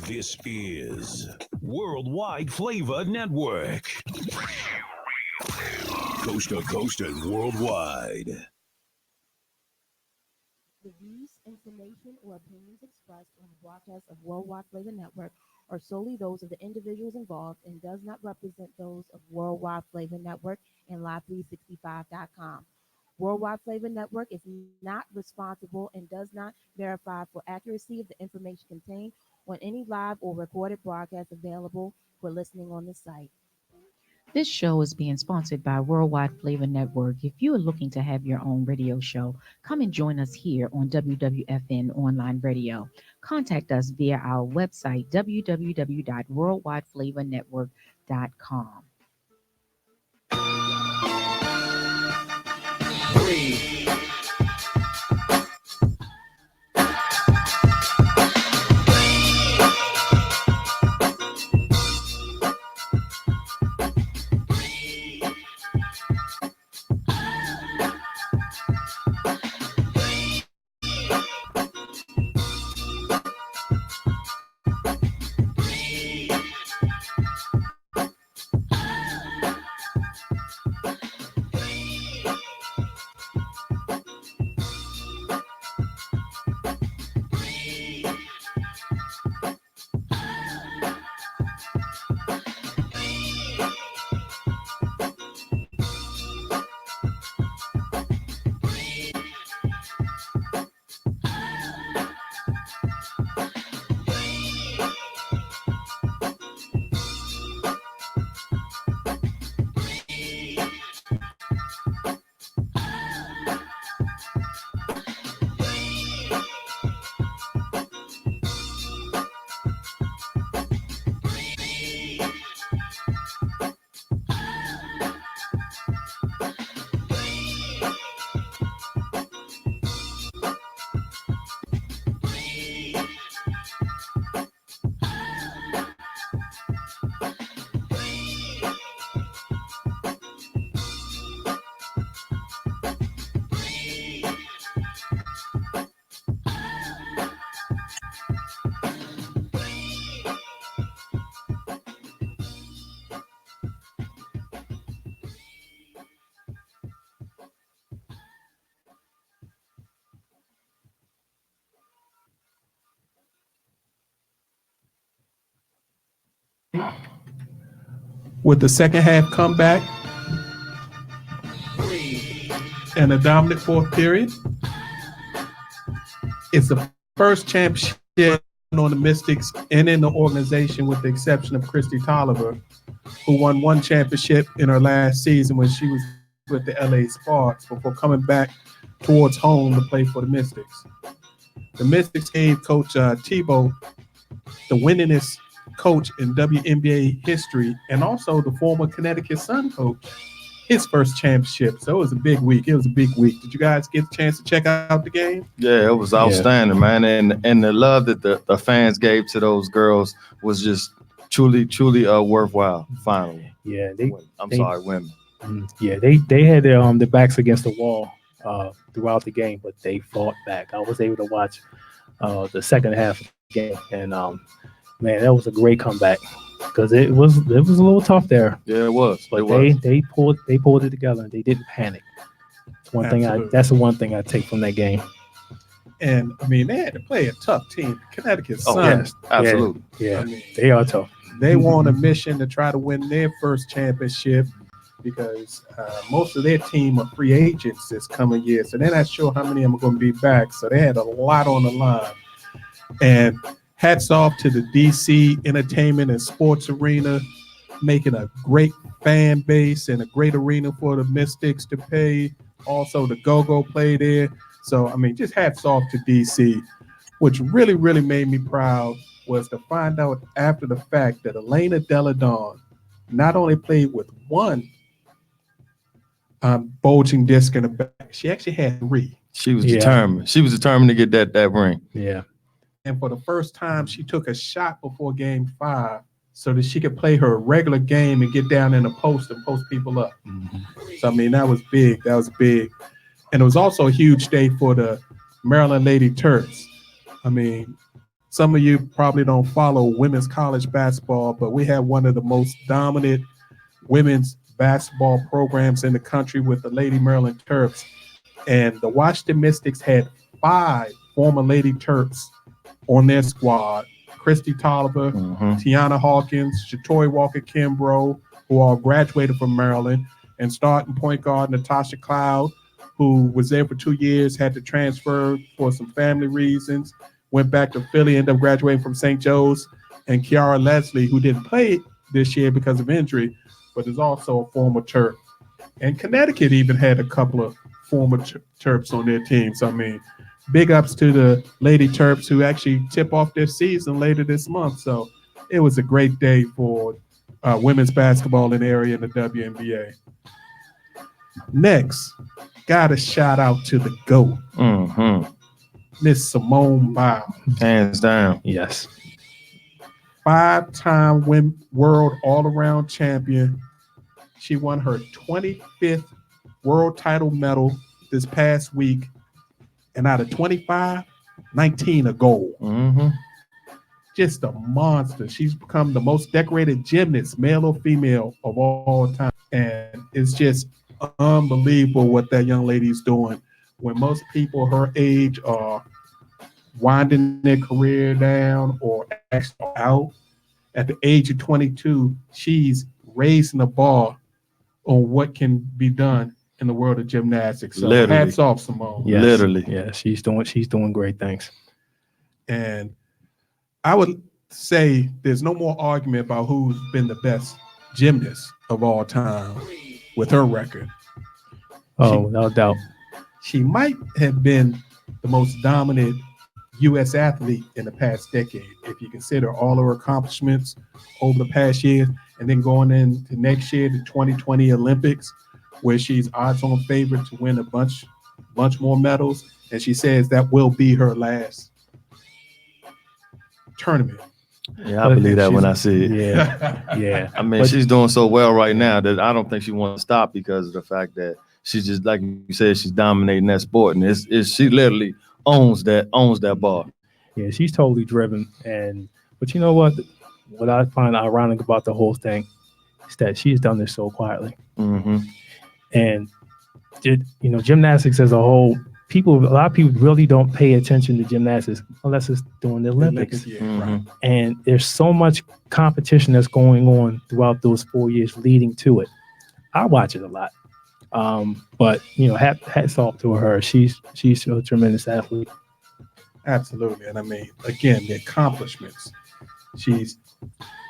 This is Worldwide Flava Network. Coast to coast and worldwide. The views, information, or opinions expressed on the broadcast of Worldwide Flavor Network are solely those of the individuals involved and does not represent those of Worldwide Flavor Network and Live365.com. Worldwide Flavor Network is not responsible and does not verify for accuracy of the information contained on any live or recorded broadcast available for listening on the site. This show is being sponsored by Worldwide Flavor Network. If you are looking to have your own radio show, come and join us here on WWFN Online Radio. Contact us via our website, www.worldwideflavornetwork.com. With the second half comeback and a dominant fourth period. It's the first championship on the Mystics and in the organization, with the exception of Christy Tolliver, who won one championship in her last season when she was with the LA Sparks before coming back towards home to play for the Mystics. The Mystics gave Coach Tebow the winningest coach in WNBA history, and also the former Connecticut Sun coach, his first championship. So it was a big week. It was a big week. Did you guys get a chance to check out the game? Yeah, it was outstanding, man. And the love that the fans gave to those girls was just truly worthwhile. Finally. Yeah, women. Yeah, they had their backs against the wall throughout the game, but they fought back. I was able to watch the second half of the game, and man, that was a great comeback, because it was a little tough there. Yeah, it was. But they pulled it together and they didn't panic. That's the one thing I take from that game. And I mean, they had to play a tough team. Connecticut Sun. Oh, yes, absolutely. Yeah, I mean, they are tough. They were on a mission to try to win their first championship, because most of their team are free agents this coming year. So they're not sure how many of them are going to be back. So they had a lot on the line. And hats off to the DC Entertainment and Sports Arena, making a great fan base and a great arena for the Mystics to play. Also, the Go-Go play there. So, I mean, just hats off to DC. Which really, really made me proud was to find out after the fact that Elena Deladon not only played with one bulging disc in the back, she actually had three. She was determined. She was determined to get that ring. Yeah. And for the first time, she took a shot before game 5 so that she could play her regular game and get down in the post and post people up. Mm-hmm. So, I mean, that was big. That was big. And it was also a huge day for the Maryland Lady Terps. I mean, some of you probably don't follow women's college basketball, but we have one of the most dominant women's basketball programs in the country with the Lady Maryland Terps. And the Washington Mystics had 5 former Lady Terps on their squad. Christy Tolliver, Tiana Hawkins, Shatori Walker-Kimbrough, who all graduated from Maryland, and starting point guard Natasha Cloud, who was there for 2 years, had to transfer for some family reasons, went back to Philly, ended up graduating from St. Joe's, and Kiara Leslie, who didn't play this year because of injury, but is also a former Terp. And Connecticut even had a couple of former Terps on their team. So, I mean, big ups to the Lady Terps who actually tip off their season later this month. So it was a great day for women's basketball in the area in the WNBA. Next, got a shout out to the GOAT, Miss Simone Biles. Hands down. Yes. 5-time world all-around champion. She won her 25th world title medal this past week. And out of 25, 19 are gold. Just a monster. She's become the most decorated gymnast, male or female, of all time. And it's just unbelievable what that young lady's doing. When most people her age are winding their career down or actually out, at the age of 22, she's raising the bar on what can be done in the world of gymnastics. So Literally. hats off, Simone. Yes. Literally. Yeah, she's doing great things. And I would say there's no more argument about who's been the best gymnast of all time with her record. Oh, no doubt. She might have been the most dominant U.S. athlete in the past decade, if you consider all her accomplishments over the past year, and then going into next year, the 2020 Olympics, where she's odds-on favorite to win a bunch more medals, and she says that will be her last tournament. Yeah, I believe that when I see it. Yeah, yeah. I mean, she's doing so well right now that I don't think she wants to stop because of the fact that she's just, like you said, she's dominating that sport, and she literally owns that bar. Yeah, she's totally driven. But you know what? What I find ironic about the whole thing is that she's done this so quietly. And gymnastics as a whole, a lot of people really don't pay attention to gymnastics unless it's during the Olympics. Right. And there's so much competition that's going on throughout those 4 years leading to it. I watch it a lot. But hats off to her. She's a tremendous athlete. Absolutely. And I mean, again, the accomplishments. She's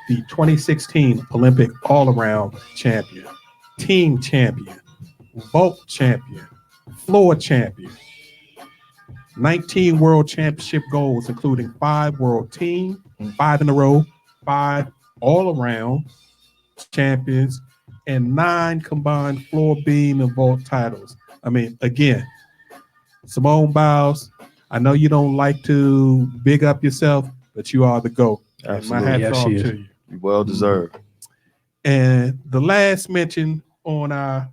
the 2016 Olympic all-around champion, team champion, vault champion, floor champion, 19 world championship goals, including 5 world team, 5 in a row, 5 all-around champions, and 9 combined floor, beam, and vault titles. I mean, again, Simone Biles, I know you don't like to big up yourself, but you are the GOAT. And my Absolutely. hats off to you. Well deserved. And the last mention on our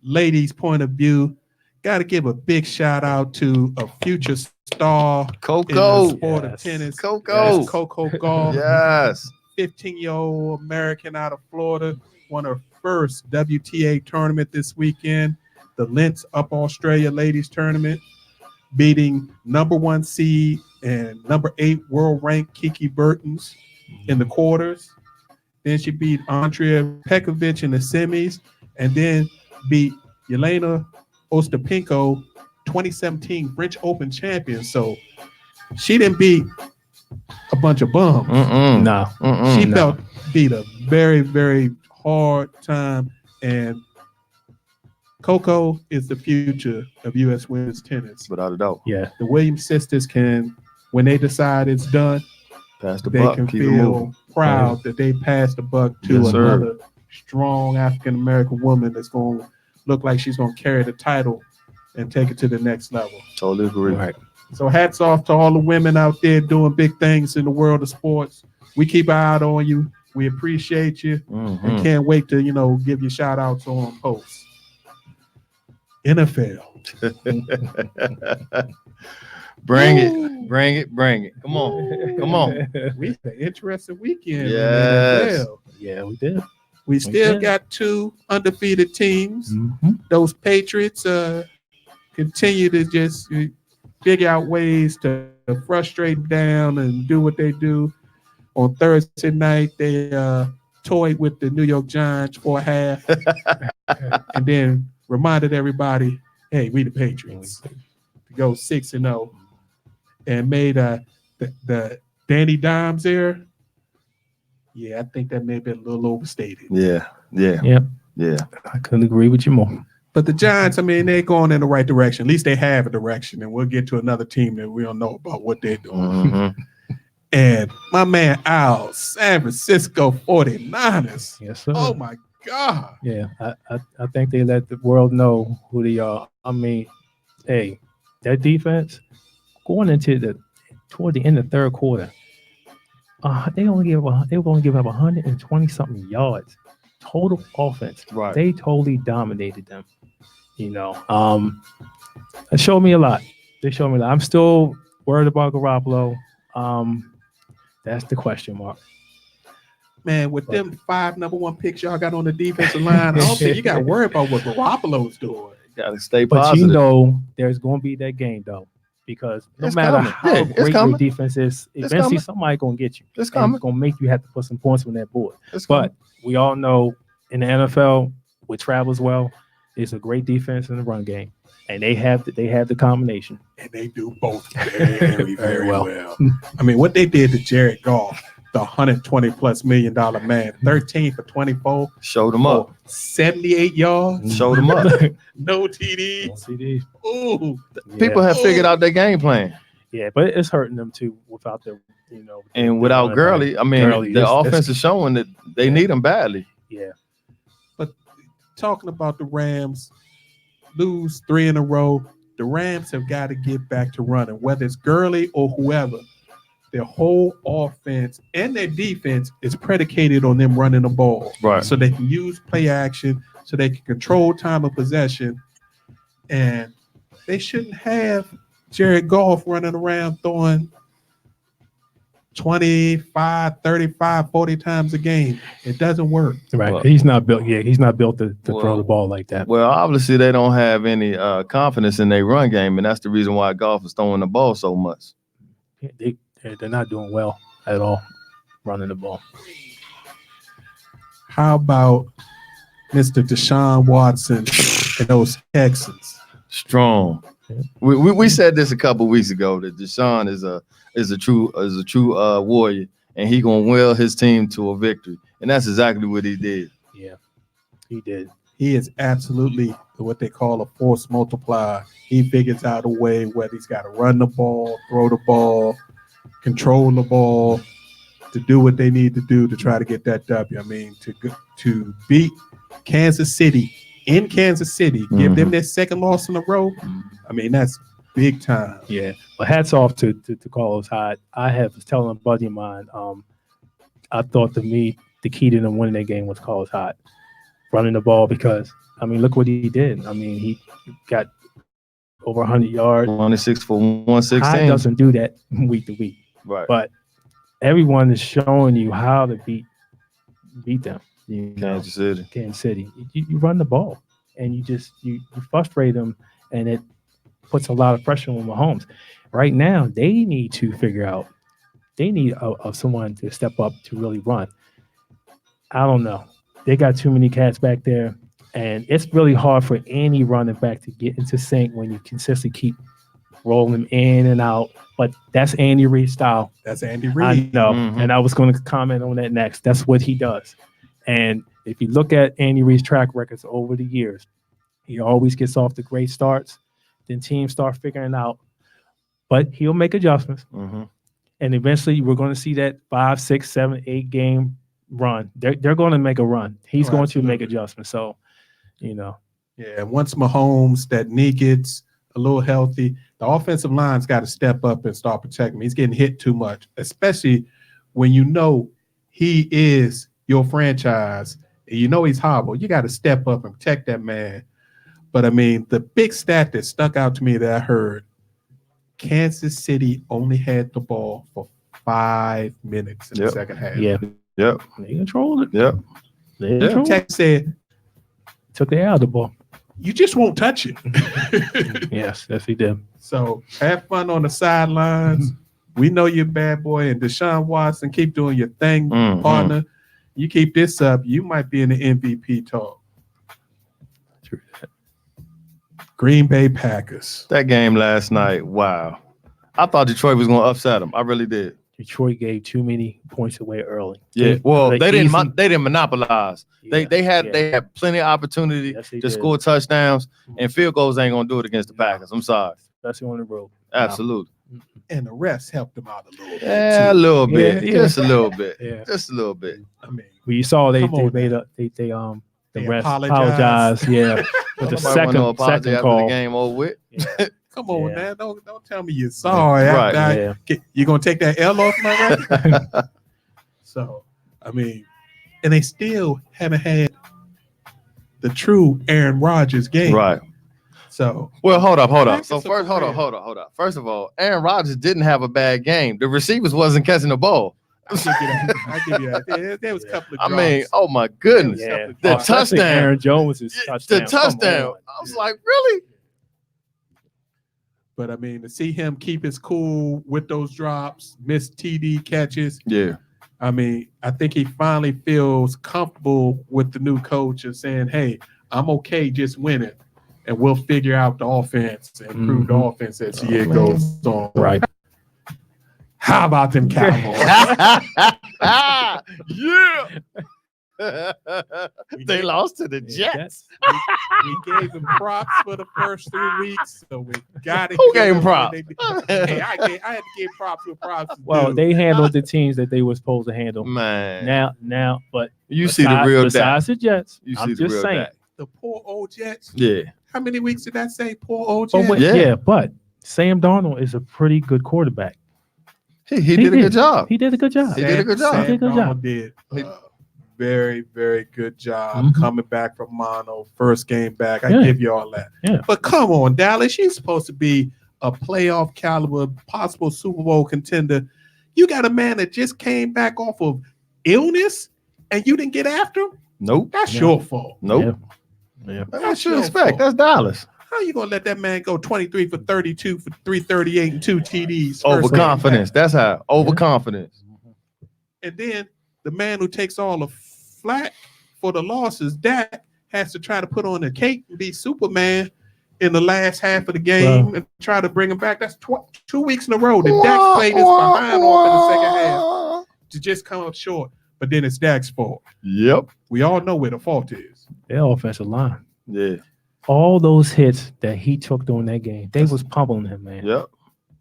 ladies' point of view, got to give a big shout out to a future star Coco. in the sport of tennis. Coco. That's Coco Gauff. Yes. 15-year-old American out of Florida, won her first WTA tournament this weekend, the Lentz Up Australia Ladies Tournament, beating number 1 seed and number 8 world ranked Kiki Bertens in the quarters. Then she beat Andrea Pekovic in the semis, and then beat Yelena Ostapenko, 2017 French Open champion. So she didn't beat a bunch of bums. No. She beat a very, very hard time, and Coco is the future of U.S. women's tennis. Without a doubt. Yeah. The Williams sisters can, when they decide it's done, Pass the they buck. can Keep it feel moving. proud that they passed the buck to Yes, sir. another strong African-American woman that's going to look like she's going to carry the title and take it to the next level. Totally agree. Right. So hats off to all the women out there doing big things in the world of sports. We keep an eye on you. We appreciate you and can't wait to, give you shout outs on posts. NFL. Bring Ooh. it, bring it, bring it. Come on, come on. We had an interesting weekend in Yes. NFL. Yeah, we did. We still did. got two undefeated teams. Mm-hmm. Those Patriots continue to just figure out ways to frustrate down and do what they do. On Thursday night, they toyed with the New York Giants for a half, and then reminded everybody, "Hey, we the Patriots." To go 6-0, and made the Danny Dimes there. Yeah, I think that may have been a little overstated. Yeah, yeah, Yep. yeah. I couldn't agree with you more. But the Giants, I mean, they're going in the right direction. At least they have a direction, and we'll get to another team that we don't know about what they're doing. Mm-hmm. And my man Al, San Francisco 49ers. Yes, sir. Oh my God. Yeah, I think they let the world know who they are. I mean, hey, that defense going into toward the end of the third quarter, they were going to give up 120 something yards total offense. Right. They totally dominated them. You know, it showed me a lot. They showed me a lot. I'm still worried about Garoppolo. That's the question mark. Man, with them 5 number 1 picks y'all got on the defensive line, I don't think you got to worry about what Garoppolo's doing. Got to stay But positive. you know, there's going to be that game though, because no It's matter coming. how Yeah, it's great your coming. defense is, It's eventually coming. somebody going to get you. It's And coming. it's going to make you have to put some points on that board. It's coming. But we all know in the NFL, what travels well is a great defense and a run game, and they have the combination. And they do both very, very well. well. I mean, what they did to Jared Goff, the $120+ million man, 13 for 24, Showed them up. 78 yards, Showed them up. no TDs. CDs. Ooh, People have figured out their game plan. Yeah, but it's hurting them too without the And without Gurley, I mean, Gurley, the that's- offense is showing that they need him badly. Yeah, talking about the Rams, lose 3 in a row. The Rams have got to get back to running, whether it's Gurley or whoever. Their whole offense and their defense is predicated on them running the ball. Right. So they can use play action, so they can control time of possession. And they shouldn't have Jared Goff running around throwing 25, 35, 40 times a game. It doesn't work. right. Well- He's not built. Yeah, he's not built to throw Well- the ball like that. Well, obviously they don't have any confidence in their run game, and that's the reason why Goff is throwing the ball so much. They're not doing well at all running the ball. How about Mr. Deshaun Watson and those Texans? Strong. Yeah. We said this a couple weeks ago that Deshaun is a true warrior, and he gonna will his team to a victory, and that's exactly what he did. Yeah, he did. He is absolutely what they call a force multiplier. He figures out a way whether he's got to run the ball, throw the ball, control the ball, to do what they need to do to try to get that W. I mean, to beat Kansas City in Kansas City, give them their second loss in a row. I mean, that's big time. Yeah, but hats off to Carlos Hyde. I was telling a buddy of mine, I thought to me the key to them winning that game was Carlos Hyde running the ball, because I mean, look what he did. I mean, he got over 100 yards. 26 for Hyde 116. doesn't do that week to week, Right. but everyone is showing you how to beat them. You know, Kansas City. Kansas City. You run the ball, and you frustrate them, and it puts a lot of pressure on Mahomes. Right now, they need to figure out. They need someone to step up to really run. I don't know. They got too many cats back there, and it's really hard for any running back to get into sync when you consistently keep rolling in and out. But that's Andy Reid's style. That's Andy I Reid. know, Mhm. and I was going to comment on that next. That's what he does. And if you look at Andy Reid's track records over the years, he always gets off the great starts. Then teams start figuring out, but he'll make adjustments. Mm-hmm. And eventually we're going to see that 5, 6, 7, 8 game run. They're going to make a run. He's Oh, going to make absolutely. adjustments. So, Yeah, once Mahomes, that knee gets a little healthy, the offensive line's got to step up and start protecting him. He's getting hit too much, especially when you know he is your franchise and you know he's horrible. You got to step up and protect that man. But I mean, the big stat that stuck out to me that I heard, Kansas City only had the ball for 5 minutes in the second half. Yeah. Yep. They controlled it. Yep. They controlled it. Tech said, Took the air out of the ball. you just won't touch it. Yes, he did. So have fun on the sidelines. We know you're a bad boy. And Deshaun Watson, keep doing your thing, partner. You keep this up, you might be in the MVP talk. True. Green Bay Packers. That game last night, wow. I thought Detroit was going to upset them. I really did. Detroit gave too many points away early. Yeah, well, they didn't easy- they didn't monopolize. Yeah, They had plenty of opportunity Yes, they to did. score touchdowns, and field goals ain't gonna do it against the Packers. I'm sorry. especially on the road. Absolutely. And the refs helped them out a little bit. Yeah, a too. little bit. Yeah. Just a little bit. Yeah. Just a little bit. I mean, Well, you saw they Come on, made man. the They refs apologized. apologize. Yeah, with the Nobody wanna know apology second after call. the game over with. Yeah. come on, Yeah. man. Don't tell me you're sorry. Right. Yeah. You gonna take that L off my record? So, I mean, and they still haven't had the true Aaron Rodgers game. Right. So, Well, hold up. Packers So are first, hold prepared. up. First of all, Aaron Rodgers didn't have a bad game. The receivers wasn't catching the ball. I give you that. There was a couple of I drops. mean, oh my goodness. Yeah. The Especially touchdown. Aaron Jones is Yeah, touchdown. The touchdown. Come on. I was like, really? But I mean, to see him keep his cool with those drops, miss TD catches. Yeah. I mean, I think he finally feels comfortable with the new coach and saying, "Hey, I'm okay just winning, and we'll figure out the offense and improve the offense as the year goes on." Right. How about them Cowboys? Yeah. They lost to the Jets. we gave him props for the first 3 weeks, so we got it. Who gave him props? Hey, I had to give props with props. is Well, due. they handled the teams that they were supposed to handle. Man. Now, but You see the real Dak. besides the Jets, You see I'm the just real saying. Dak. the poor old Jets. Yeah. How many weeks did that say? Poor old Oh, Jets. but, Yeah. yeah, but Sam Darnold is a pretty good quarterback. He did a good job. He did a good job. He did a good job. Sam He did a good job. Darnold did He- a very, very good job Mhm. coming back from mono, first game back. I Yeah. give you all that. Yeah. But come on, Dallas, you're supposed to be a playoff caliber, possible Super Bowl contender. You got a man that just came back off of illness and you didn't get after him? Nope. That's Yeah. your fault. Nope. Yeah. That's your your respect. fault. That's Dallas. How you gonna let that man go 23 for 32 for 338 and 2 TDs? first game Overconfidence. back? That's how. Overconfidence. And then the man who takes all the flack for the losses, Dak, has to try to put on a cape and be Superman in the last half of the game and try to bring him back. That's 2 weeks in a row that Dak played his behind off in the second half to just come up short. But then it's Dak's fault. Yep. We all know where the fault is. Their offensive line. Yeah. All those hits that he took during that game, they was pummeling him, man. Yep.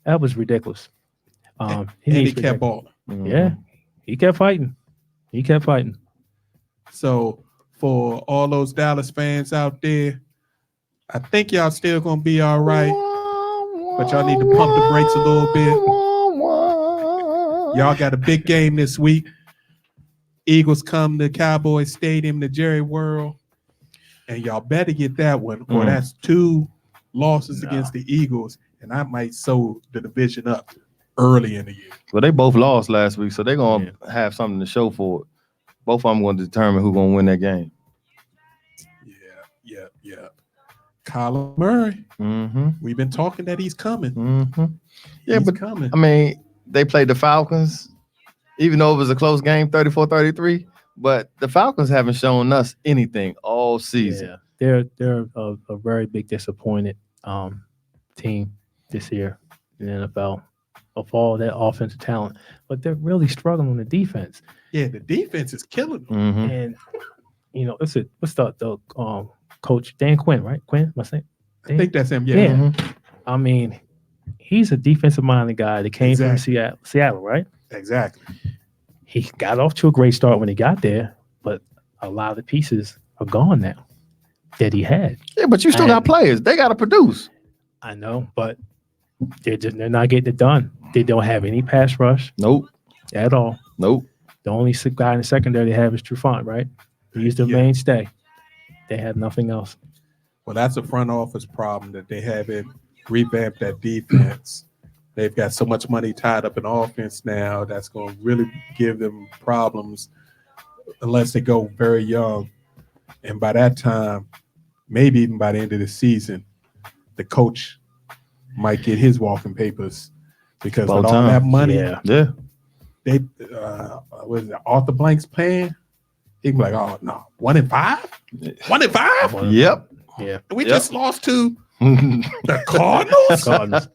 That was ridiculous. He And he needs kept protection. balling. Mhm. Yeah, he kept fighting. He kept fighting. So for all those Dallas fans out there, I think y'all still gonna be all right. But y'all need to pump the brakes a little bit. Y'all got a big game this week. Eagles come to Cowboys Stadium, the Jerry World, and y'all better get that one, or Mm. that's 2 losses Nah. against the Eagles, and I might sew the division up early in the year. Well, they both lost last week, so they're gonna have something to show for it. Both of them going to determine who's gonna win that game. Yeah. Kyler Murray, Mm-hmm. we've been talking that he's coming. Mm-hmm. Yeah, He's but coming. I mean, they played the Falcons, even though it was a close game, 34-33. But the Falcons haven't shown us anything all season. Yeah, they're a very big disappointed team this year in the NFL of all that offensive talent, but they're really struggling on the defense. Yeah, the defense is killing them. Mm-hmm. And what's the coach Dan Quinn, right? Quinn, am I saying? I think that's him. Yeah. Yeah. I mean, he's a defensive minded guy that came from Exactly. Seattle, right? Exactly. He got off to a great start when he got there, but a lot of the pieces are gone now that he had. Yeah, but you still got players. They got to produce. I know, but they're not getting it done. They don't have any pass rush Nope. at all. Nope. The only guy in the secondary they have is Trufant, right? He's the Yeah. mainstay. They have nothing else. Well, that's a front office problem that they haven't revamped that defense They've got so much money tied up in offense now that's going to really give them problems unless they go very young. And by that time, maybe even by the end of the season, the coach might get his walking papers because About with all time. that money, Yeah. they was it Arthur Blank's playing. He can be like, oh no, 1-5, 1-5. Yep. Yeah. We Yep. just lost to the Cardinals. Cardinals.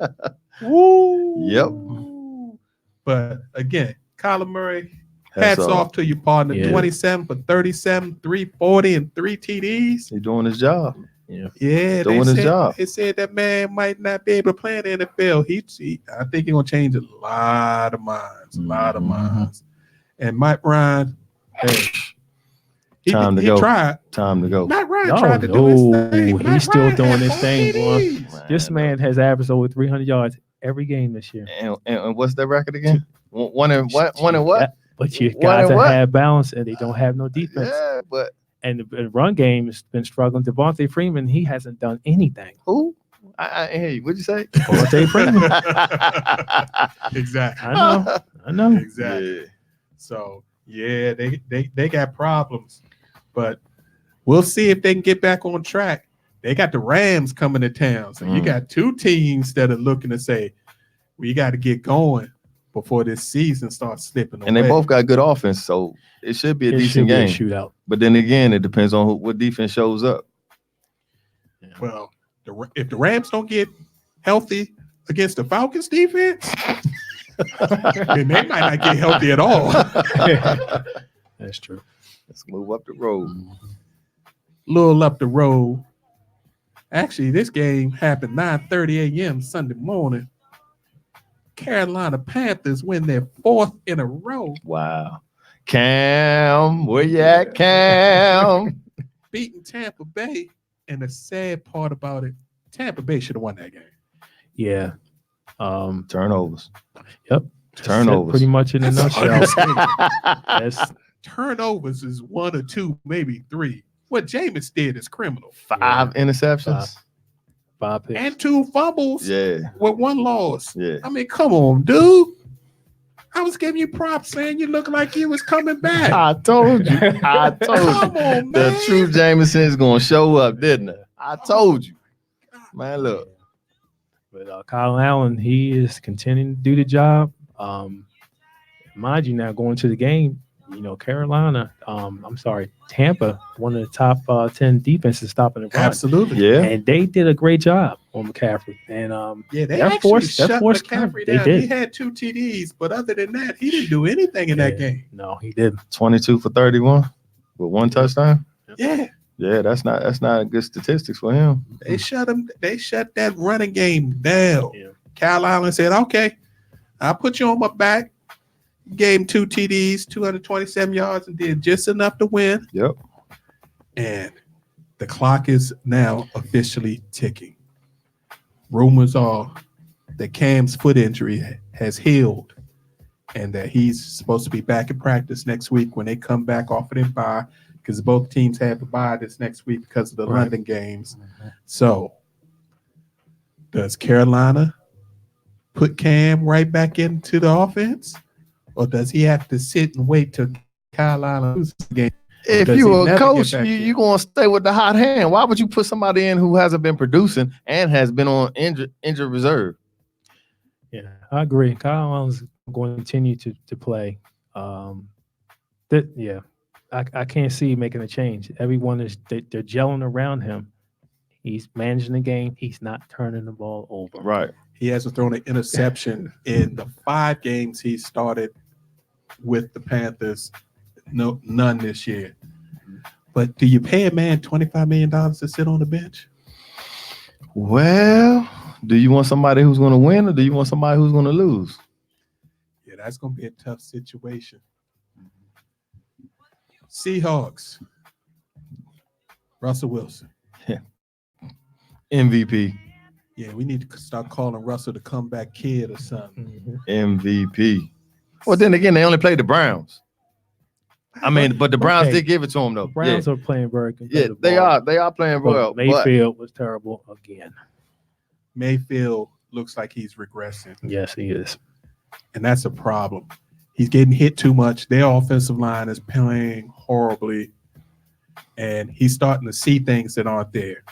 Woo. Yep. But again, Kyler Murray, Hats hats off to your partner. Yeah. 27 for 37, 340, and 3 TDs. He's doing his job. Yeah, Doing his job. They said that man might not be able to play in the NFL. I think he's gonna change a lot of minds. And Mike Ryan, hey, Time to he go. tried. Time to go. Matt Ryan No, tried to do his thing. he's Matt still Ryan doing had his 4 thing, boy. TDs. This man has averaged over 300 yards every game this year. And what's their record again? One and what? Yeah, but you One guys and that what? have balance and they don't have no defense. Yeah, but And the run game has been struggling. Devontae Freeman, he hasn't done anything. who? I hear you. What'd you say? Devontae Freeman. Exactly. I know. Exactly. Yeah. So yeah, they got problems, but we'll see if they can get back on track. They got the Rams coming to town, so you got 2 teams that are looking to say we got to get going before this season starts slipping away. And they both got good offense, so it should be a It decent should be a game. shootout. But then again, it depends on what defense shows up. Well, if the Rams don't get healthy against the Falcons defense, then they might not get healthy at all. That's true. Let's move up the road. Little up the road. Actually, this game happened 9:30 a.m. Sunday morning. Carolina Panthers win their 4th in a row, Wow. Cam, where you at, Cam? beating Tampa Bay. And the sad part about it, Tampa Bay should have won that game. Yeah. Turnovers. Yep. Turnovers. Pretty much in a That's an nutshell. understatement. That's Turnovers is 1 or 2, maybe 3. What Jameis did is criminal. 5 interceptions. 5 picks. And 2 fumbles Yeah. with 1 loss. Yeah. I mean, come on, dude. I was giving you props saying you look like you was coming back. I told you. I told Come you. on, man. The true Jameson is going to show up, didn't it? I told you. Man, look. But Kyle Allen, he is continuing to do the job. Mind you, now going to the game, Carolina, Tampa, one of the top 10 defenses stopping the run. Absolutely. Yeah. And they did a great job on McCaffrey. And Yeah, they That actually forced shut McCaffrey McCaffrey down. down. They did. He had 2 TDs, but other than that, he didn't do anything in that game. No, he did. 22 for 31 with 1 touchdown. Yeah, Yeah, that's not good statistics for him. they shut him. They shut that running game down. Yeah. Kyle Allen said, "Okay, I'll put you on my back." Gave him 2 TDs, 227 yards, and did just enough to win. Yep. And the clock is now officially ticking. Rumors are that Cam's foot injury has healed and that he's supposed to be back in practice next week when they come back off of their bye, because both teams have a bye this next week because of the Right. London games. So does Carolina put Cam right back into the offense, or does he have to sit and wait till Kyle Allen loses the game? If Does he you a never coach, get back in? you going to stay with the hot hand. Why would you put somebody in who hasn't been producing and has been on injured reserve? Yeah, I agree. Kyle Allen's going to continue to play. I can't see making a change. Everyone they're gelling around him. He's managing the game. He's not turning the ball over. Right. He hasn't thrown an interception in the 5 games he started with the Panthers. No, none this year. But do you pay a man $25 million to sit on the bench? Well, do you want somebody who's going to win or do you want somebody who's going to lose? Yeah, that's going to be a tough situation. Seahawks. Russell Wilson. MVP. Yeah, we need to start calling Russell the comeback kid or something. MVP. Well, then again, they only played the Browns. I mean, but the Browns Okay. did give it to them though. Browns are playing very good. They are playing But well. Mayfield was terrible again. Mayfield looks like he's regressing, Yes, he is. and that's a problem. He's getting hit too much. Their offensive line is playing horribly, and he's starting to see things that aren't there.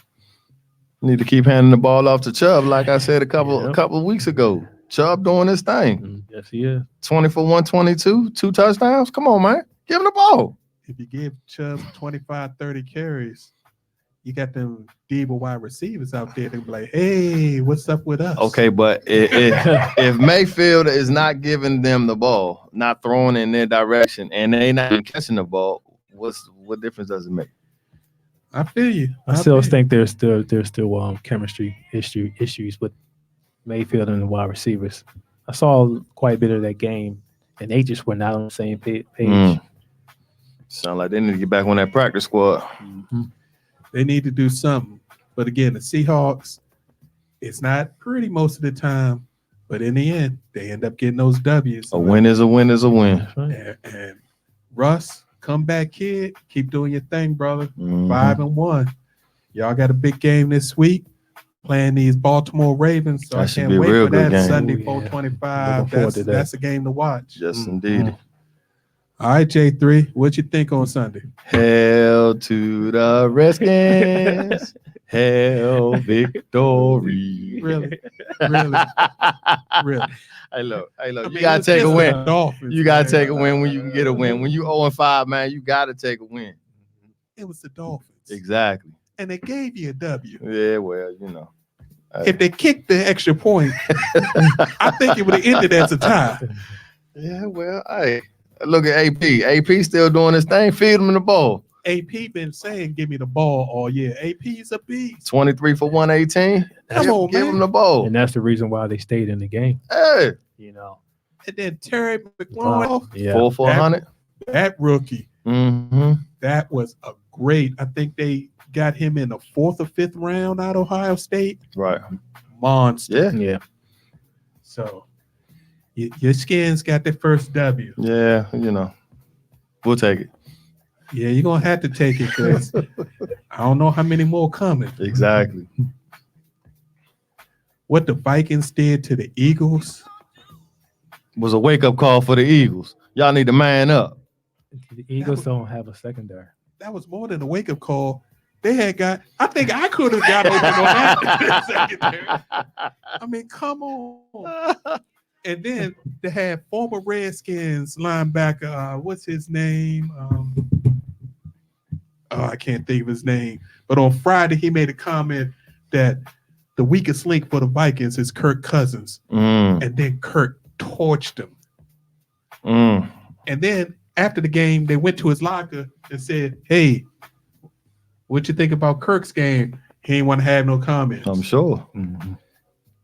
Need to keep handing the ball off to Chubb, like I said a couple Yep. of weeks ago. Chubb doing his thing. Yes, he is. 20 for 122, 2 touchdowns. Come on, man. Give him the ball. If you give Chubb 25, 30 carries, you got them diva wide receivers out there that be like, hey, what's up with us? Okay, but if Mayfield is not giving them the ball, not throwing in their direction, and they not even catching the ball, what difference does it make? I feel you. I still think there's still chemistry issues with Mayfield and the wide receivers. I saw quite a bit of that game, and they just were not on the same page. Sound like they need to get back on that practice squad. Mm-hmm. They need to do something. But again, the Seahawks, it's not pretty most of the time, but in the end, they end up getting those W's. A win is a win is a win. That's right. And Russ, comeback kid, keep doing your thing, brother. Mhm. 5-1. Y'all got a big game this week, playing these Baltimore Ravens. So That I should can't be a wait real for good that game. Sunday, Oh, yeah. 425. Looking forward to that. That's a game to watch. Yes, indeed. All right, J3, what you think on Sunday? Hail to the Redskins. Hail victory. Really? Really? Hey, look. I You mean, gotta it's take a just win. the Dolphins, You gotta man. take a win when you can get a win. When you 0-5, man, you gotta take a win. It was the Dolphins. Exactly. And they gave you a W. Yeah, well, you know. If they kicked the extra point, I think it would have ended as a tie. Yeah, well, hey, look at AP. AP still doing his thing. Feed him the ball. AP been saying, give me the ball all year. AP's a beast. 23 for 118. Come on, Give man. him the ball. And that's the reason why they stayed in the game. Hey, You know. And then Terry McLaurin, Yeah. 4 for 100. that rookie, Mm-hmm. that was a great. I think they got him in the 4th or 5th round out of Ohio State. Right. Monster. Yeah. Yeah. So your Skins got their first W. Yeah, you know. We'll take it. Yeah, you're going to have to take it because I don't know how many more coming. Exactly. What the Vikings did to the Eagles. Was a wake-up call for the Eagles. Y'all need to man up. The Eagles don't have a secondary. That was more than a wake-up call. They had got, I think I could have got open on that secondary. I mean, come on. And then they had former Redskins linebacker, what's his name? I can't think of his name. But on Friday, he made a comment that the weakest link for the Vikings is Kirk Cousins. And then Kirk torched him. And then after the game, they went to his locker and said, hey, what you think about Kirk's game? He ain't want to have no comments. I'm sure. Mm-hmm.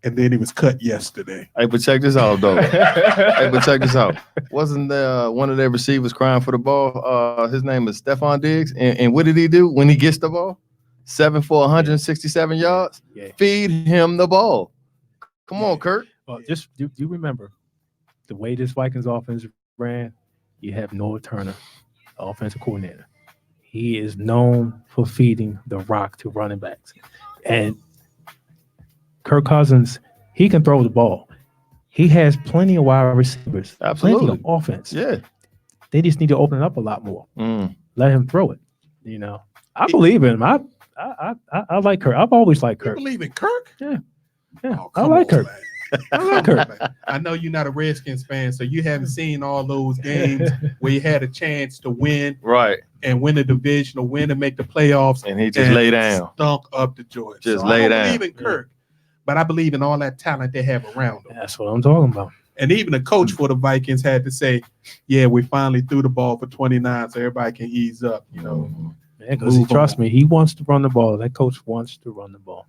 And then he was cut yesterday. Hey, but check this out, though. Hey, but check this out. Wasn't one of their receivers crying for the ball? His name is Stephon Diggs. And what did he do when he gets the ball? 7 for 167 yards. Yeah. Feed him the ball. Come on, Kirk. Well, just do you remember the way this Vikings offense ran? You have Noah Turner, the offensive coordinator. He is known for feeding the rock to running backs. And Kirk Cousins, he can throw the ball. He has plenty of wide receivers, Absolutely. plenty of offense. Yeah. They just need to open it up a lot more. Let him throw it. You know, I believe in him. I like Kirk. I've always liked You Kirk. believe in Kirk? Yeah, Oh, I come like on, Kirk. man. I like Kirk. Man. I know you're not a Redskins fan, so you haven't seen all those games where you had a chance to win Right. and win the division or win and make the playoffs. And he just lay down. Stunk up the joint. Just so lay I don't down. believe in Kirk, but I believe in all that talent they have around them. That's what I'm talking about. And even the coach for the Vikings had to say, yeah, we finally threw the ball for 29 so everybody can ease up, you know. Because Move trust on. me, he wants to run the ball. That coach wants to run the ball.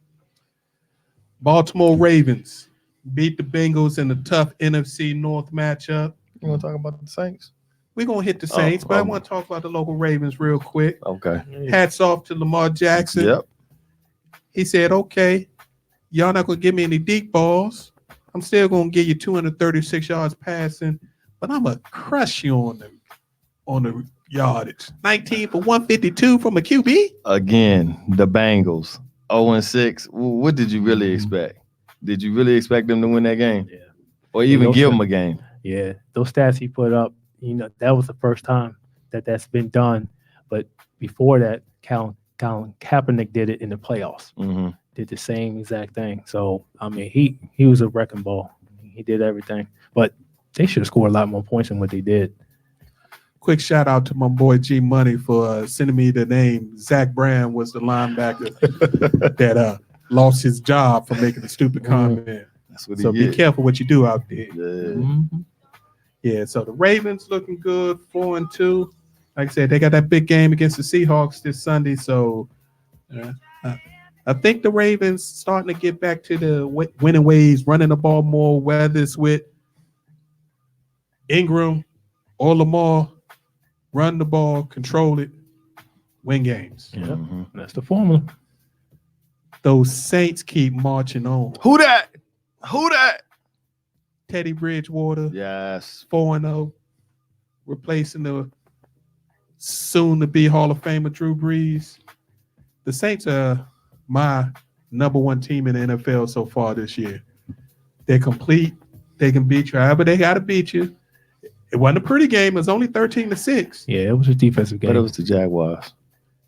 Baltimore Ravens beat the Bengals in a tough NFC North matchup. You want to talk about the Saints? We're going to hit the Saints, but I want to talk about the local Ravens real quick. Okay. Hats off to Lamar Jackson. Yep. He said, okay, y'all not going to give me any deep balls. I'm still going to give you 236 yards passing, but I'm going to crush you on the yardage. 19 for 152 from a QB? Again, the Bengals. 0-6. What did you really expect? Did you really expect them to win that game? Yeah. Or even those give are- them a game? Yeah, those stats he put up, that was the first time that's been done. But before that, Colin Kaepernick did it in the playoffs. Mm-hmm. Did the same exact thing. So I mean, he was a wrecking ball. He did everything, but they should have scored a lot more points than what they did. Quick shout out to my boy G Money for sending me the name. Zach Brand was the linebacker that lost his job for making a stupid comment. That's what So he be get. careful what you do out there. Yeah. Mhm. Yeah, so the Ravens looking good, 4-2. Like I said, they got that big game against the Seahawks this Sunday. So I think the Ravens starting to get back to the winning ways, running the ball more, whether it's with Ingram or Lamar, run the ball, control it, win games. Yeah, Mhm. that's the formula. Those Saints keep marching on. Who that? Who that? Teddy Bridgewater, Yes. 4-0, replacing the soon-to-be Hall of Famer Drew Brees. The Saints are my number one team in the NFL so far this year. They're complete. They can beat you. However, they got to beat you. It wasn't a pretty game. It was only 13-6. Yeah, it was a defensive game. But it was the Jaguars.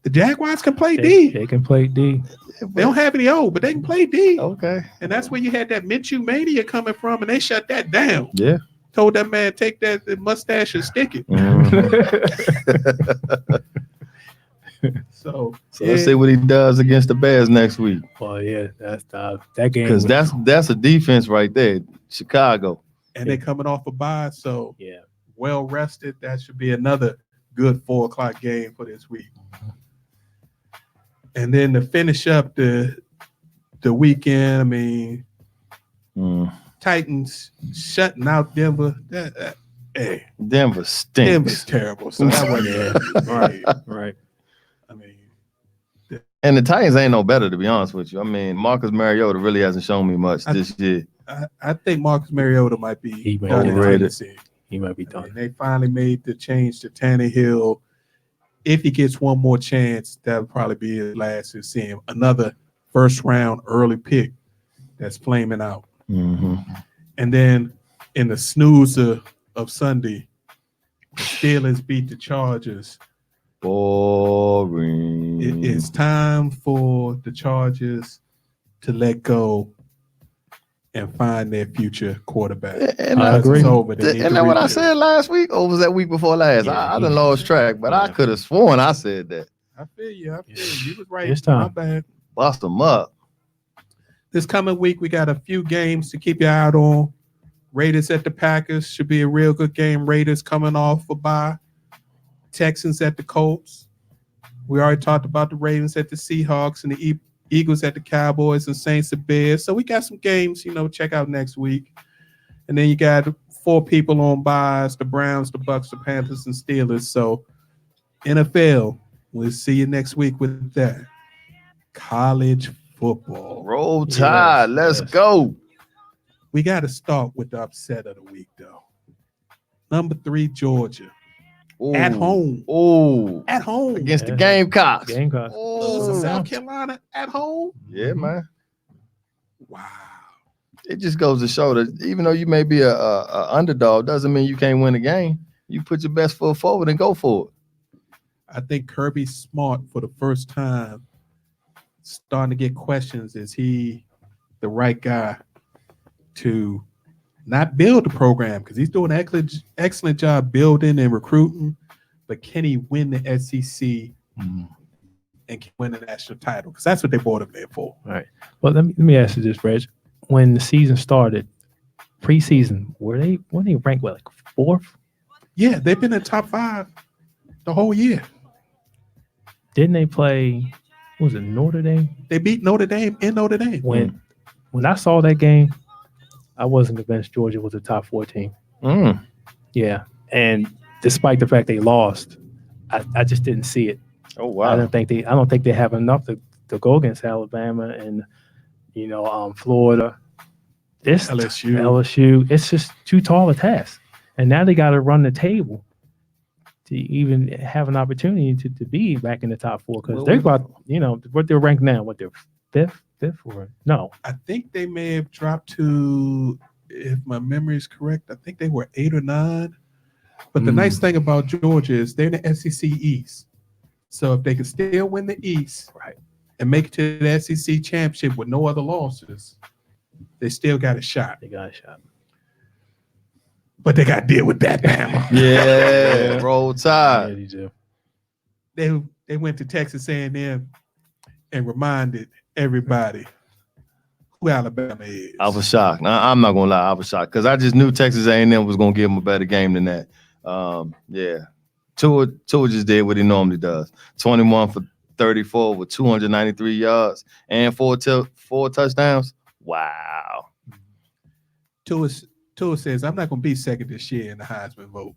The Jaguars can play they, D. they can play D. They don't have any O, but they can play D. Okay. And that's where you had that Minshew mania coming from, and they shut that down. Yeah. Told that man, take that mustache and stick it. So Let's see what he does against the Bears next week. Well, yeah, that's that game. Because that's a defense right there. Chicago. and they're coming off a bye, so yeah. well rested. That should be another good 4:00 game for this week. And then to finish up the weekend, I mean, Titans shutting out Denver. Hey, Denver stinks. Denver's terrible. So that wasn't Right. I mean, And the Titans ain't no better, to be honest with you. I mean, Marcus Mariota really hasn't shown me much this year. I think Marcus Mariota might be He may done be in overrated. Tennessee. He might be I done. mean, they finally made the change to Tannehill. If he gets one more chance, that would probably be his last to see him. Another first round early pick that's flaming out. Mm-hmm. And then in the snoozer of Sunday, the Steelers beat the Chargers. Boring. It is time for the Chargers to let go and find their future quarterback. And I agree. It's over. They need And to that what I rebuild. said last week, or was that week before last? Yeah, I done lost track, but I yeah. could have sworn I said that. I feel you. You was right. It's time. My bad. Bust them up. This coming week, we got a few games to keep your eye out on. Raiders at the Packers should be a real good game. Raiders coming off a bye. Texans at the Colts. We already talked about the Ravens at the Seahawks and the Eagles at the Cowboys and Saints at Bears. So we got some games, check out next week. And then you got 4 people on buys: the Browns, the Bucks, the Panthers, and Steelers. So NFL, we'll see you next week with that. College football. Roll Tide. Let's yes. go. We got to start with the upset of the week, though. Number 3, Georgia. Ooh. At home. Ooh. At home. Against the Yeah. Gamecocks. Gamecocks. Ooh. South Carolina at home. Yeah, man. Wow. It just goes to show that even though you may be a underdog, doesn't mean you can't win a game. You put your best foot forward and go for it. I think Kirby Smart, for the first time, starting to get questions. Is he the right guy to not build the program? Because he's doing an excellent job building and recruiting. But can he win the SEC and can win the national title? Because that's what they bought him there for. Well, let me ask you this, Reg. When the season started, preseason, were they ranked like 4th? Yeah, they've been in top 5 the whole year. Didn't they play? What was it, Notre Dame? They beat Notre Dame in Notre Dame. When I saw that game, I wasn't convinced Georgia was a top 4 team. Yeah, and despite the fact they lost, I just didn't see it. Oh wow. I don't think they have enough to go against Alabama and Florida. This LSU, it's just too tall a task. And now they got to run the table to even have an opportunity to be back in the top 4 because they're about, what they're ranked now, what they're 5th, fifth or no? I think they may have dropped to, if my memory is correct, I think they were 8 or 9. But the nice thing about Georgia is they're in the SEC East. So if they can still win the East Right. and make it to the SEC championship with no other losses, they still got a shot. They got a shot. But they got to deal with that Bama. Yeah, roll Yeah, tide. they do. They went to Texas A&M and reminded everybody who Alabama is. I was shocked. I'm not gonna lie, I was shocked because I just knew Texas A&M was gonna give them a better game than that. Yeah, Tua just did what he normally does. 21 for 34 with 293 yards and four touchdowns. Wow. Tua says, I'm not going to be second this year in the Heisman vote.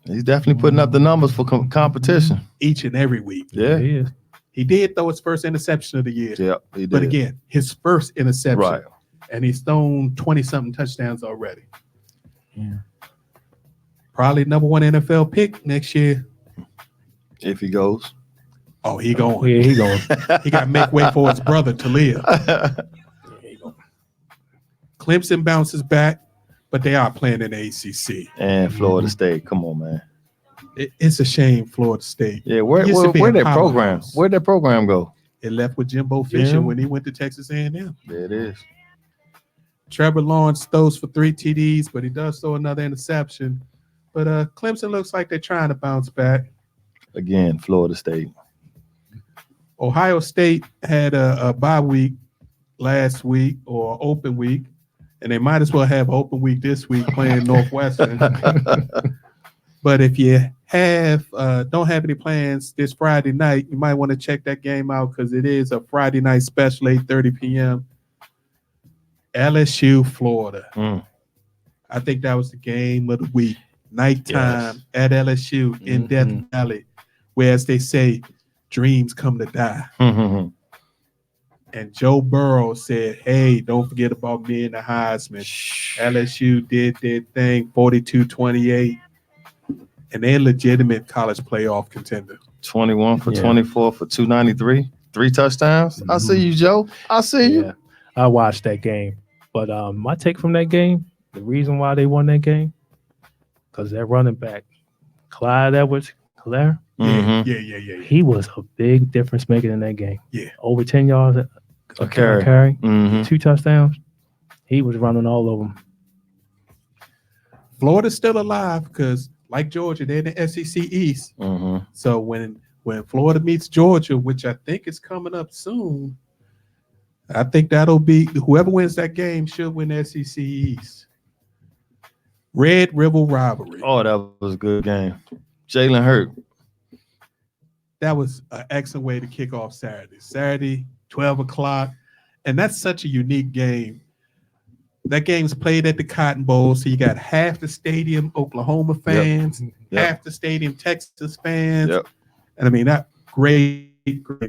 He's definitely putting up the numbers for competition. Each and every week. Yeah. He is. He did throw his first interception of the year. Yep, he did. But again, his first interception. Right. And he's thrown 20-something touchdowns already. Yeah. Probably number 1 NFL pick next year. If he goes. Oh, he going. Yeah, he going. He got to make way for his brother to live. Clemson bounces back, but they are playing in the ACC. And Florida State. Come on, man. It's a shame, Florida State. Yeah, where Used to be their a program? powerhouse. Where'd their program go? It left with Jimbo Fisher Jim. when he went to Texas A&M. There it is. Trevor Lawrence throws for 3 TDs, but he does throw another interception. But Clemson looks like they're trying to bounce back. Again, Florida State. Ohio State had a bye week last week or open week, and they might as well have an open week this week playing Northwestern. But if you don't have any plans this Friday night, you might want to check that game out because it is a Friday night special, 8:30 p.m. LSU, Florida. I think that was the game of the week. Nighttime at LSU in Death Valley, where, as they say, dreams come to die. And Joe Burrow said, hey, don't forget about me in the Heisman. LSU did their thing, 42-28. And they're a legitimate college playoff contender. 21 for 24 for 293. 3 touchdowns. I see you, Joe. I see you. Yeah, I watched that game. But my take from that game, the reason why they won that game, because their running back, Clyde Edwards-Helaire, Yeah. he was a big difference maker in that game. Yeah. Over 10 yards A carry. 2 touchdowns. He was running all over them. Florida's still alive because, like Georgia, they're in the SEC East. So when Florida meets Georgia, which I think is coming up soon, I think that'll be whoever wins that game should win the SEC East. Red River rivalry. Oh, that was a good game. Jalen Hurt. That was an excellent way to kick off Saturday. Saturday, 12 o'clock. And that's such a unique game. That game's played at the Cotton Bowl, so you got half the stadium Oklahoma fans, half the stadium Texas fans. And I mean, that great.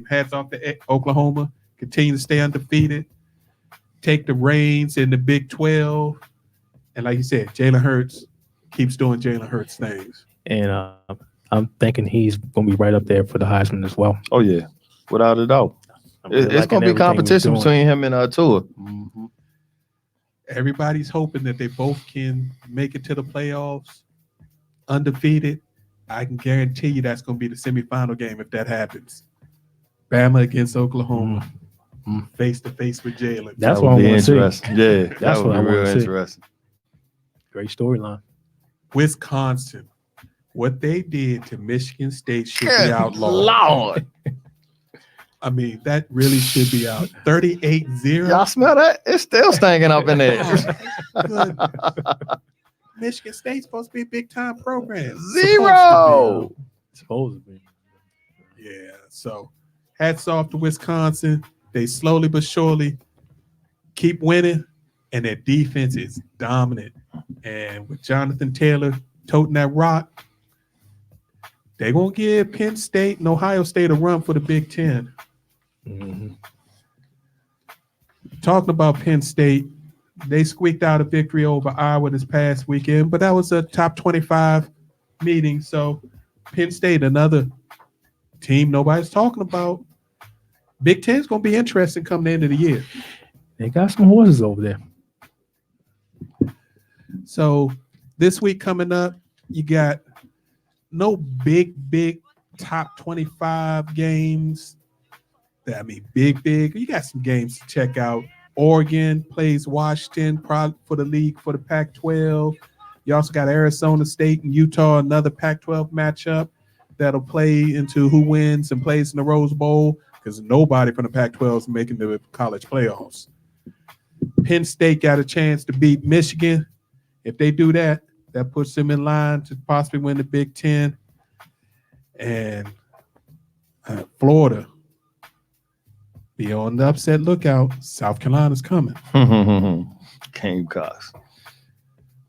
Hats off to Oklahoma. Continue to stay undefeated. Take the reins in the Big 12. And like you said, Jalen Hurts keeps doing Jalen Hurts things. And I'm thinking he's going to be right up there for the Heisman as well. Oh, yeah. Without a doubt. It's going to be competition between him and Tua. Everybody's hoping that they both can make it to the playoffs undefeated. I can guarantee you that's going to be the semifinal game if that happens. Bama against Oklahoma, face to face with Jalen. That's what I want to see. Yeah, that's what I want to see. Interesting. Great storyline. Wisconsin, what they did to Michigan State should be outlawed. Lord. I mean, that really should be out. 38-0. Y'all smell that? It's still stinking up in there. Good. Michigan State's supposed to be a big-time program. 0. Supposed to be. Yeah, so hats off to Wisconsin. They slowly but surely keep winning, and their defense is dominant. And with Jonathan Taylor toting that rock, they're going to give Penn State and Ohio State a run for the Big Ten. Talking about Penn State, they squeaked out a victory over Iowa this past weekend, but that was a top 25 meeting. So Penn State, another team nobody's talking about. Big Ten's going to be interesting come the end of the year. They got some horses over there. So this week coming up, you got no big top 25 games. I mean, big. You got some games to check out. Oregon plays Washington for the league for the Pac-12. You also got Arizona State and Utah, another Pac-12 matchup that'll play into who wins and plays in the Rose Bowl because nobody from the Pac-12 is making the college playoffs. Penn State got a chance to beat Michigan. If they do that, that puts them in line to possibly win the Big Ten. And Florida, be on the upset lookout. South Carolina's coming. Gamecocks.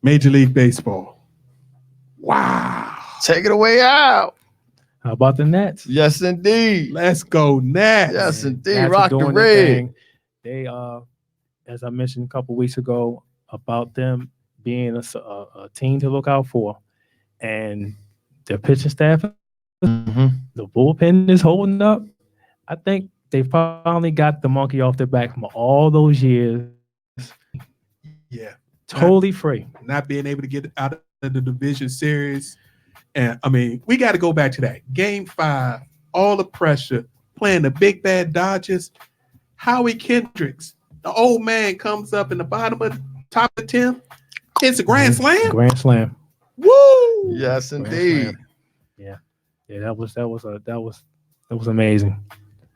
Major League Baseball. Wow. Take it away out. How about the Nets? Yes, indeed. Let's go, Nats. Yes, indeed. Nats are Rock the doing their red. thing. They, as I mentioned a couple weeks ago, about them being a team to look out for, and their pitching staff, Mhm. the bullpen is holding up. I think they finally got the monkey off their back from all those years, Yeah. totally free. Not being able to get out of the division series. And I mean, we got to go back to that. Game 5, all the pressure, playing the big bad Dodgers. Howie Kendricks, the old man, comes up in the bottom of the top of the 10th, hits a grand slam. Grand slam. Woo! Yes, Grand indeed. slam. Yeah, that was amazing.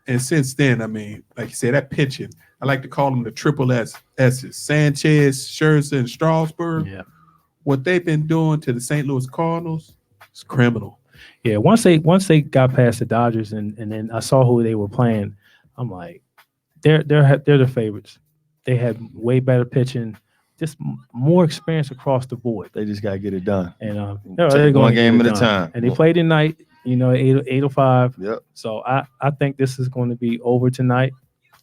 And since then, I mean, like you said, that pitching, I like to call them the triple S's. Sanchez, Scherzer, and Strasburg. Yeah. What they've been doing to the St. Louis Cardinals is criminal. Yeah, once they got past the Dodgers and then I saw who they were playing, I'm like, they're the favorites. They had way better pitching, just more experience across the board. They just got to get it done. And Take they're one going to game get at it a done. time. And they played tonight, 8:05. Yep. So I think this is going to be over tonight.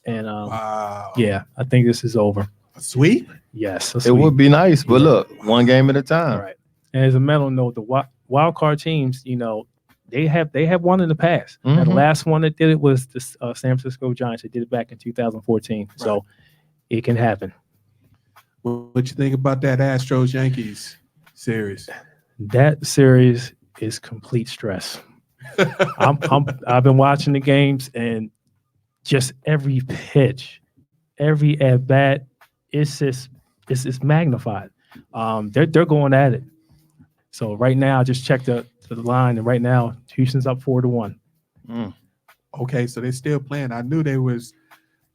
And Wow. yeah, I think this is over. A sweep? Yes, It would be nice, but look, one game at a time. All right. And as a mental note, the wild card teams, they have won in the past. Now, the Mhm. last one that did it was the San Francisco Giants. They did it back in 2014. So it can happen. What you think about that Astros Yankees series? That series is complete stress. I've been watching the games and just every pitch, every at bat, it's magnified. They're going at it. So right now, I just checked the line, and right now Houston's up 4-1. Okay, so they're still playing. I knew they was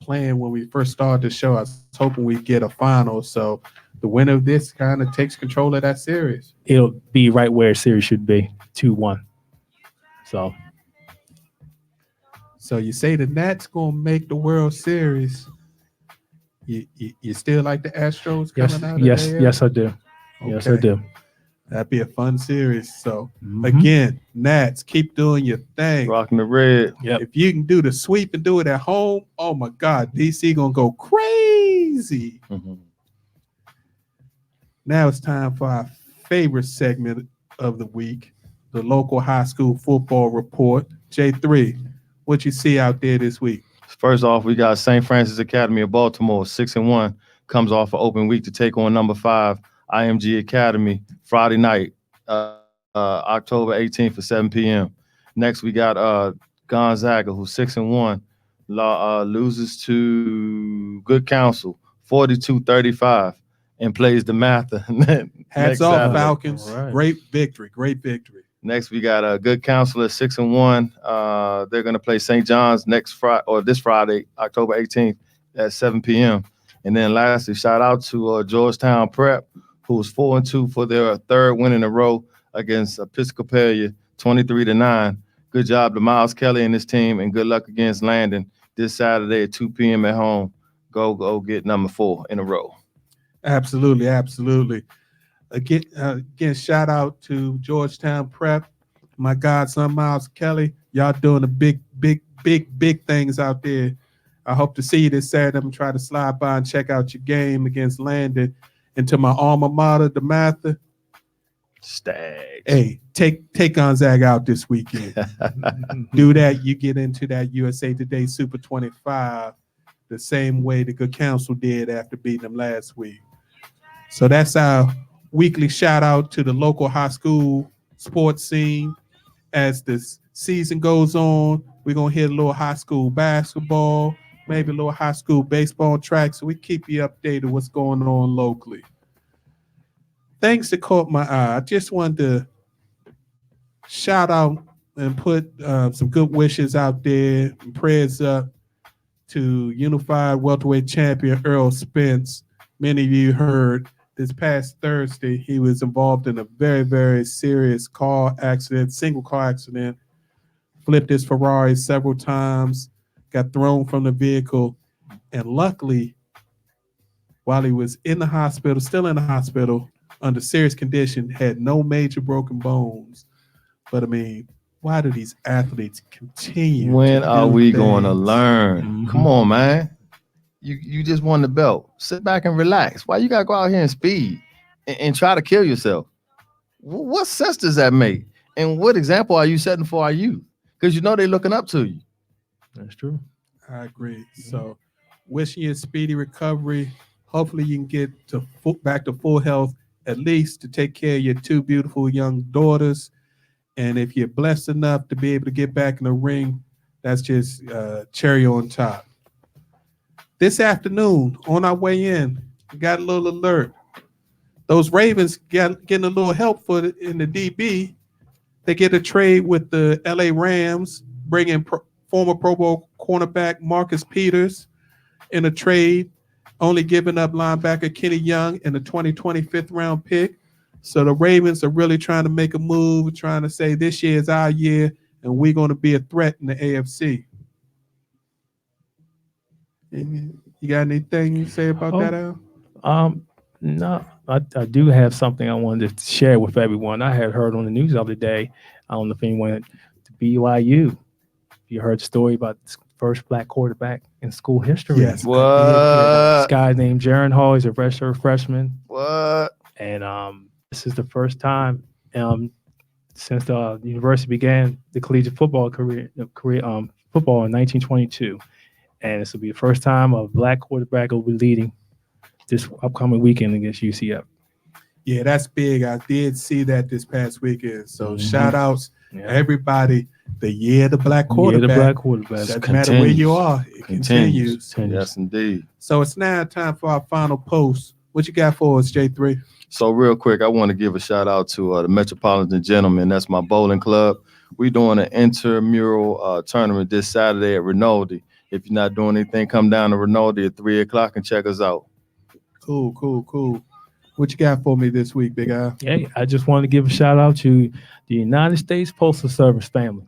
playing when we first started the show. I was hoping we'd get a final. So the winner of this kind of takes control of that series. It'll be right where a series should be, 2-1. So you say the Nats gonna make the World Series. You still like the Astros coming out? Yes, I do. Yes, I Okay. do. That'd be a fun series. So Mhm. again, Nats, keep doing your thing. Rocking the red. Yep. If you can do the sweep and do it at home, oh my God, DC gonna go crazy. Mhm. Now it's time for our favorite segment of the week, the local high school football report. J3, what you see out there this week? First off, we got St. Francis Academy of Baltimore, 6-1, comes off an open week to take on number 5, IMG Academy, Friday night, October 18th at 7 p.m. Next, we got Gonzaga, who's 6-1, loses to Good Counsel, 42-35, and plays the Mather. Hats next off, Saturday. Falcons. All right. Great victory. Next, we got a Good Counsel at 6-1. They're going to play St. John's this Friday, October 18th at 7 p.m. And then lastly, shout out to Georgetown Prep, who's 4-2 for their third win in a row against Episcopalian, 23-9. Good job to Miles Kelly and his team, and good luck against Landon this Saturday at 2 p.m. at home. Go get number 4 in a row. Absolutely. Again, shout out to Georgetown Prep, my godson Miles Kelly. Y'all doing the big things out there. I hope to see you this Saturday. I'm gonna try to slide by and check out your game against Landon. And to my alma mater, the Mather. Stags. Hey, take Gonzaga out this weekend. Do that, you get into that USA Today Super 25 the same way the Good Counsel did after beating them last week. So that's our weekly shout out to the local high school sports scene. As this season goes on, we're going to hit a little high school basketball, maybe a little high school baseball track, so we keep you updated what's going on locally. Things that caught my eye, I just wanted to shout out and put some good wishes out there and prayers up to unified welterweight champion Earl Spence. Many of you heard this past Thursday he was involved in a very, very serious single car accident, flipped his Ferrari several times, got thrown from the vehicle, and luckily, while he was still in the hospital, under serious condition, had no major broken bones. But I mean, why do these athletes continue? When are we going to things? learn? Mhm. Come on, man. You just won the belt. Sit back and relax. Why you gotta go out here and speed and try to kill yourself? What sense does that make? And what example are you setting for our youth? Because you know they're looking up to you. That's true. I agree. So, wishing you a speedy recovery. Hopefully, you can get back to full health, at least to take care of your two beautiful young daughters. And if you're blessed enough to be able to get back in the ring, that's just cherry on top. This afternoon, on our way in, we got a little alert. Those Ravens getting a little help in the DB. They get a trade with the LA Rams, bringing former Pro Bowl cornerback Marcus Peters in a trade, only giving up linebacker Kenny Young and the 2020 fifth-round pick. So the Ravens are really trying to make a move, trying to say this year is our year, and we're going to be a threat in the AFC. You got anything you say about that, Al? No, I do have something I wanted to share with everyone. I had heard on the news the other day. I don't know if anyone went to BYU. You heard the story about the first black quarterback in school history. Yes. This guy named Jaron Hall. He's a redshirt freshman. What? And this is the first time since the university began the collegiate football career football in 1922. And this will be the first time a black quarterback will be leading this upcoming weekend against UCF. Yeah, that's big. I did see that this past weekend. So shout outs everybody. The year of the black quarterback. Yeah, the black quarterback. Doesn't matter where you are. It continues. Yes, indeed. So it's now time for our final post. What you got for us, J3? So real quick, I want to give a shout out to the Metropolitan Gentlemen. That's my bowling club. We're doing an intramural tournament this Saturday at Rinaldi. If you're not doing anything, come down to Rinaldi at 3 o'clock and check us out. Cool. What you got for me this week, Big Al? Yeah, I just wanted to give a shout out to the United States Postal Service family.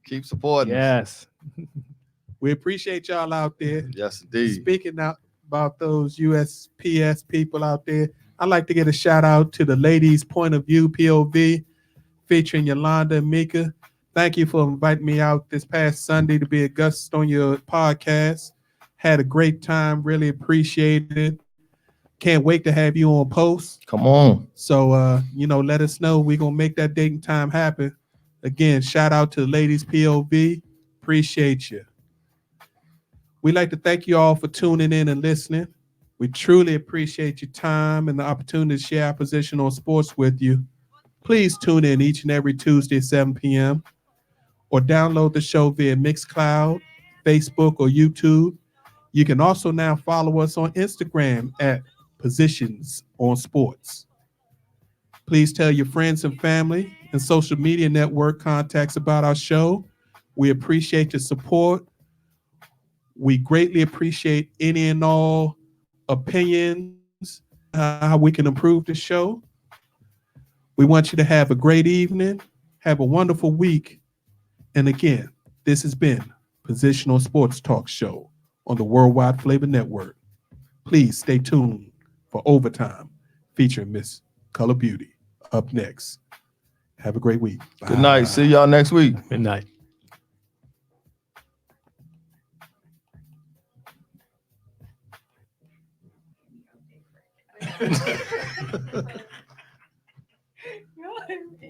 Keep supporting. Yes. We appreciate y'all out there. Yes, indeed. Speaking about those USPS people out there, I'd like to get a shout out to the Ladies Point of View POV featuring Yolanda and Mika. Thank you for inviting me out this past Sunday to be a guest on your podcast. Had a great time. Really appreciated it. Can't wait to have you on post. Come on. So, let us know. We're going to make that date and time happen. Again, shout out to the Ladies POV. Appreciate you. We'd like to thank you all for tuning in and listening. We truly appreciate your time and the opportunity to share our position on sports with you. Please tune in each and every Tuesday at 7 p.m. or download the show via Mixcloud, Facebook, or YouTube. You can also now follow us on Instagram at Positions on Sports. Please tell your friends and family and social media network contacts about our show. We appreciate your support. We greatly appreciate any and all opinions, how we can improve the show. We want you to have a great evening, have a wonderful week. And again, this has been Positional Sports Talk Show on the Worldwide Flavor Network. Please stay tuned for Overtime featuring Miss Color Beauty up next. Have a great week. Bye. Good night. See y'all next week. Good night.